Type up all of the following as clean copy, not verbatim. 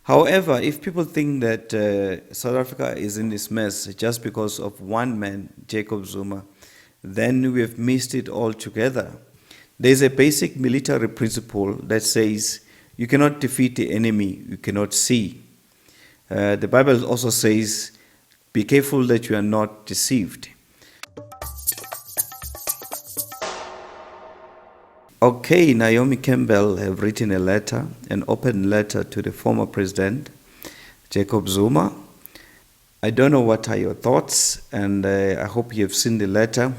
However, if people think that South Africa is in this mess just because of one man, Jacob Zuma, then we have missed it altogether. There's a basic military principle that says you cannot defeat the enemy you cannot see. The Bible also says, be careful that you are not deceived. Okay, Naomi Campbell have written a letter, an open letter to the former president, Jacob Zuma. I don't know what are your thoughts, and I hope you have seen the letter,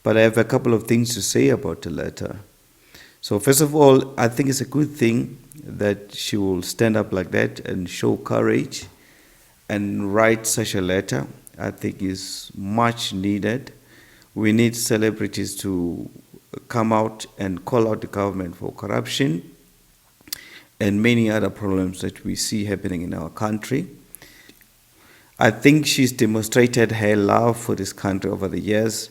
but I have a couple of things to say about the letter. So first of all, I think it's a good thing that she will stand up like that and show courage and write such a letter. I think is much needed. We need celebrities to come out and call out the government for corruption and many other problems that we see happening in our country. I think she's demonstrated her love for this country over the years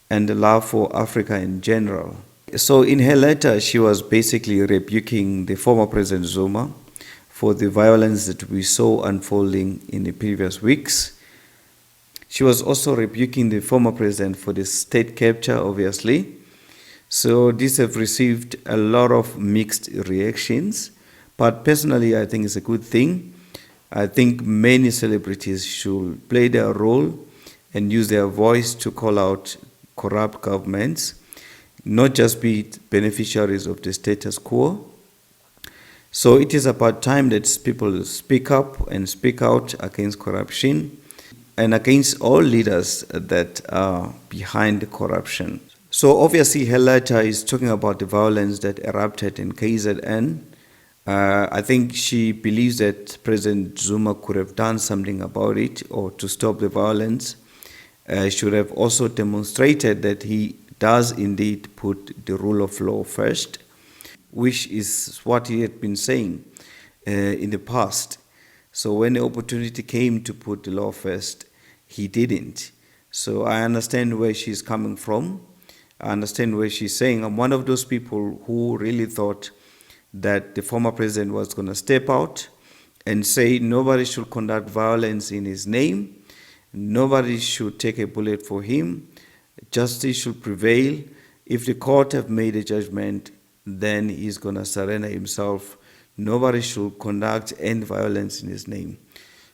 and the love for Africa in general. So in her letter, she was basically rebuking the former President Zuma for the violence that we saw unfolding in the previous weeks. She was also rebuking the former president for the state capture, obviously. So these have received a lot of mixed reactions, but personally I think it's a good thing. I think many celebrities should play their role and use their voice to call out corrupt governments, not just be beneficiaries of the status quo. So it is about time that people speak up and speak out against corruption and against all leaders that are behind corruption. So obviously her letter is talking about the violence that erupted in KZN. I think she believes that President Zuma could have done something about it or to stop the violence. Should have also demonstrated that he does indeed put the rule of law first, which is what he had been saying in the past. So when the opportunity came to put the law first, he didn't. So I understand where she's coming from. I understand where she's saying. I'm one of those people who really thought that the former president was going to step out and say nobody should conduct violence in his name, nobody should take a bullet for him, justice should prevail. If the court have made a judgment, then he's going to surrender himself. Nobody should conduct any violence in his name.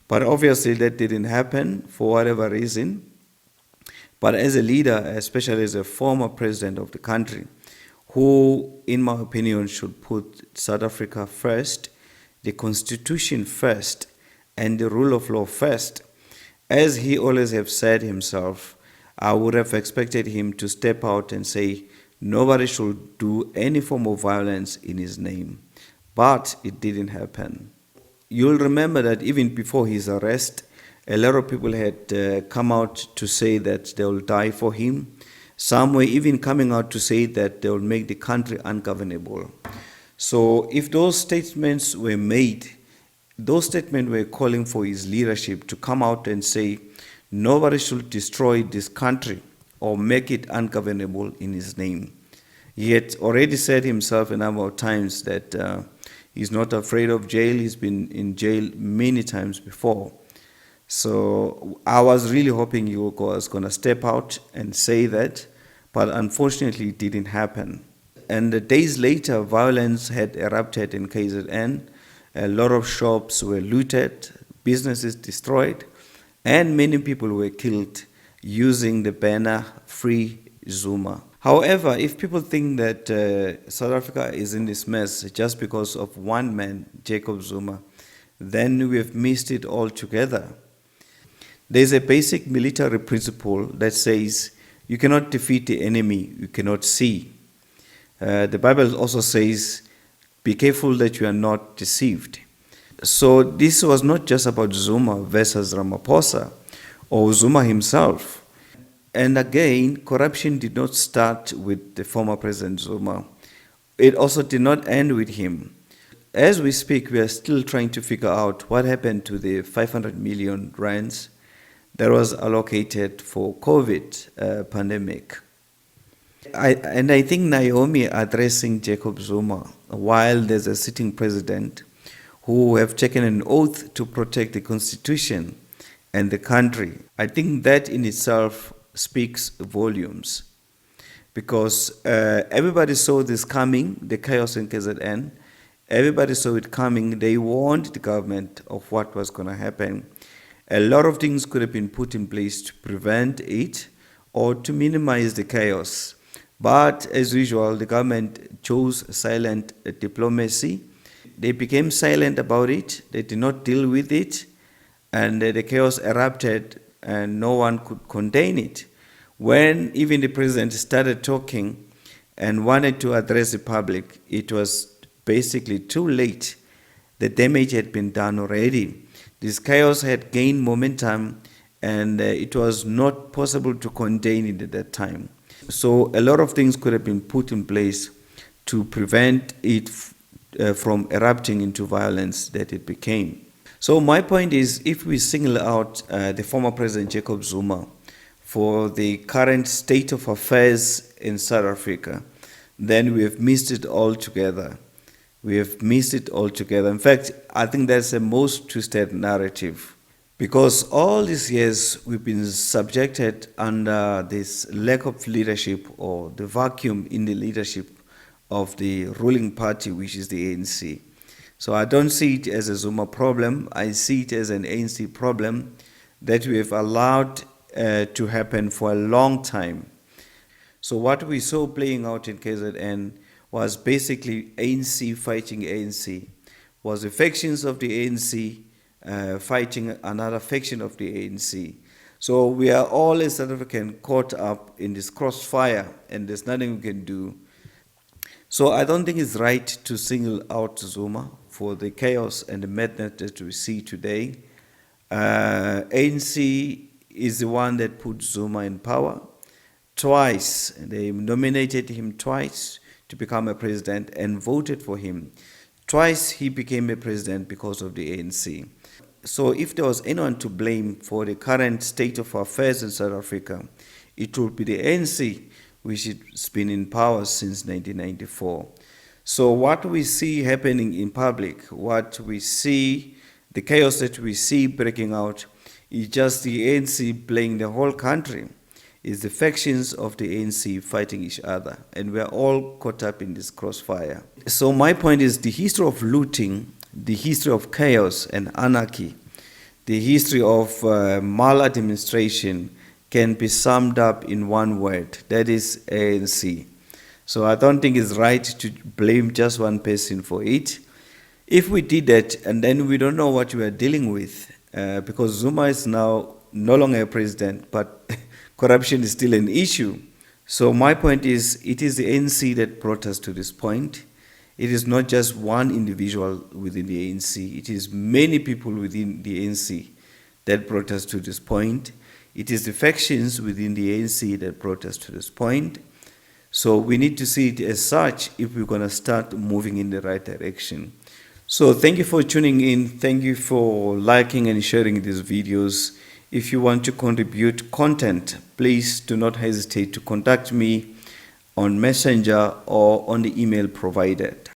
But obviously that didn't happen for whatever reason. But as a leader, especially as a former president of the country, who, in my opinion, should put South Africa first, the constitution first, and the rule of law first, as he always have said himself, I would have expected him to step out and say, nobody should do any form of violence in his name. But it didn't happen. You'll remember that even before his arrest, a lot of people had come out to say that they will die for him. Some were even coming out to say that they will make the country ungovernable. So if those statements were made, those statements were calling for his leadership to come out and say, nobody should destroy this country or make it ungovernable in his name. He had already said himself a number of times that he's not afraid of jail. He's been in jail many times before. So I was really hoping he was going to step out and say that, but unfortunately it didn't happen. And days later, violence had erupted in KZN. A lot of shops were looted, businesses destroyed, and many people were killed using the banner Free Zuma. However, if people think that South Africa is in this mess just because of one man, Jacob Zuma, then we have missed it altogether. There's a basic military principle that says you cannot defeat the enemy you cannot see. The Bible also says, be careful that you are not deceived. So this was not just about Zuma versus Ramaphosa or Zuma himself. And again, corruption did not start with the former President Zuma. It also did not end with him. As we speak, we are still trying to figure out what happened to the 500 million rands that was allocated for COVID pandemic. I think Naomi addressing Jacob Zuma while there's a sitting president who have taken an oath to protect the Constitution and the country. I think that in itself speaks volumes, because everybody saw this coming, the chaos in KZN. Everybody saw it coming. They warned the government of what was going to happen. A lot of things could have been put in place to prevent it or to minimize the chaos. But as usual, the government chose silent diplomacy. They became silent about it. They did not deal with it. And the chaos erupted and no one could contain it. When even the president started talking and wanted to address the public, it was basically too late. The damage had been done already. This chaos had gained momentum and it was not possible to contain it at that time. So a lot of things could have been put in place to prevent it from erupting into violence that it became. So my point is, if we single out the former President Jacob Zuma for the current state of affairs in South Africa, then we have missed it altogether. We have missed it altogether. In fact, I think that's the most twisted narrative, because all these years we've been subjected under this lack of leadership, or the vacuum in the leadership of the ruling party, which is the ANC. So I don't see it as a Zuma problem. I see it as an ANC problem that we have allowed to happen for a long time. So what we saw playing out in KZN was basically ANC fighting ANC, was the factions of the ANC fighting another faction of the ANC. So we are all as South Africans caught up in this crossfire, and there's nothing we can do. So I don't think it's right to single out Zuma for the chaos and the madness that we see today. ANC is the one that put Zuma in power twice. They nominated him twice to become a president and voted for him. Twice he became a president because of the ANC. So if there was anyone to blame for the current state of affairs in South Africa, it would be the ANC, which has been in power since 1994. So what we see happening in public, what we see, the chaos that we see breaking out, is just the ANC playing the whole country. It's the factions of the ANC fighting each other, and we're all caught up in this crossfire. So my point is, the history of looting, the history of chaos and anarchy, the history of maladministration can be summed up in one word, that is ANC. So I don't think it's right to blame just one person for it. If we did that, and then we don't know what we are dealing with, because Zuma is now no longer a president, but corruption is still an issue. So my point is, it is the ANC that brought us to this point. It is not just one individual within the ANC. It is many people within the ANC that brought us to this point. It is the factions within the ANC that brought us to this point. So we need to see it as such if we're going to start moving in the right direction. So thank you for tuning in. Thank you for liking and sharing these videos. If you want to contribute content, please do not hesitate to contact me on Messenger or on the email provided.